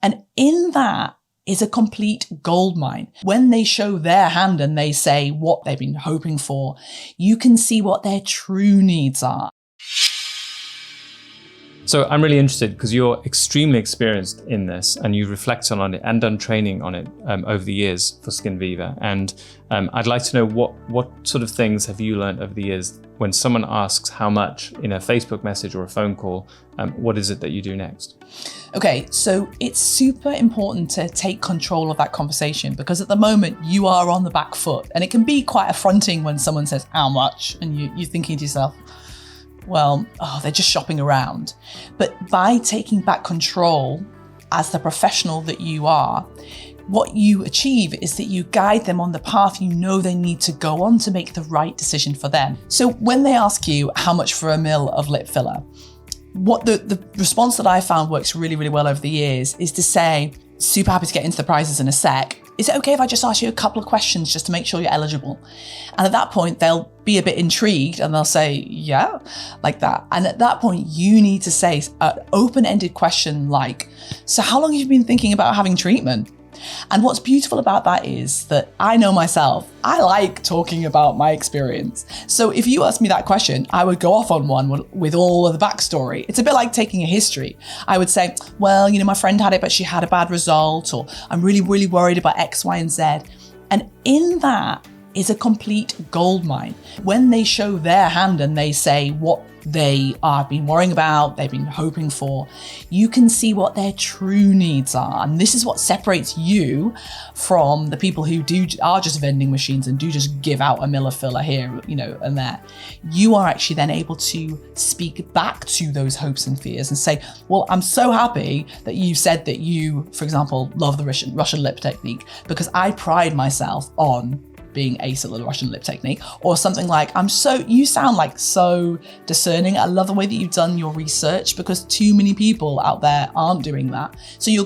And in that is a complete goldmine. When they show their hand and they say what they've been hoping for, you can see what their true needs are. So I'm really interested because you're extremely experienced in this and you've reflected on it and done training on it over the years for Skin Viva. And I'd like to know what sort of things have you learned over the years when someone asks how much in a Facebook message or a phone call, what is it that you do next? Okay, so it's super important to take control of that conversation because at the moment you are on the back foot and it can be quite affronting when someone says how much and you're thinking to yourself, well, they're just shopping around. But by taking back control as the professional that you are, what you achieve is that you guide them on the path you know they need to go on to make the right decision for them. So when they ask you how much for a mil of lip filler, what the response that I found works really, really well over the years is to say, super happy to get into the prices in a sec. Is it okay if I just ask you a couple of questions just to make sure you're eligible? And at that point, they'll be a bit intrigued and they'll say, yeah, like that. And at that point, you need to say an open-ended question like, so how long have you been thinking about having treatment? And what's beautiful about that is that I know myself, I like talking about my experience. So if you asked me that question, I would go off on one with all of the backstory. It's a bit like taking a history. I would say, well, my friend had it, but she had a bad result, or I'm really, really worried about X, Y, and Z. And in that is a complete goldmine. When they show their hand and they say what they have been worrying about, they've been hoping for, you can see what their true needs are. And this is what separates you from the people who are just vending machines and do just give out a mil of filler here, and there. You are actually then able to speak back to those hopes and fears and say, well, I'm so happy that you said that you, for example, love the Russian lip technique because I pride myself on being ace at the Russian lip technique, or something like, you sound like so discerning. I love the way that you've done your research because too many people out there aren't doing that. So you're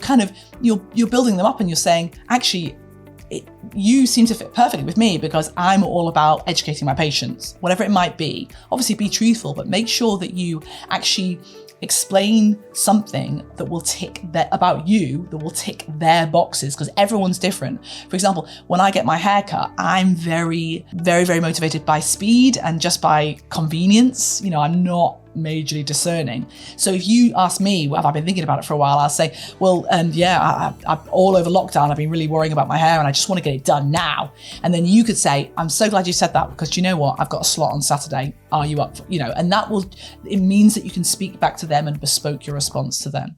building them up and you're saying, actually, you seem to fit perfectly with me because I'm all about educating my patients, whatever it might be. Obviously be truthful, but make sure that you actually explain something that will tick about you, that will tick their boxes, because everyone's different. For example, when I get my hair cut, I'm very, very, very motivated by speed and just by convenience. I'm not majorly discerning. So if you ask me, have I been thinking about it for a while? I'll say, well, yeah, I all over lockdown, I've been really worrying about my hair and I just want to get it done now. And then you could say, I'm so glad you said that because do you know what? I've got a slot on Saturday. Are you up? And it means that you can speak back to them and bespoke your response to them.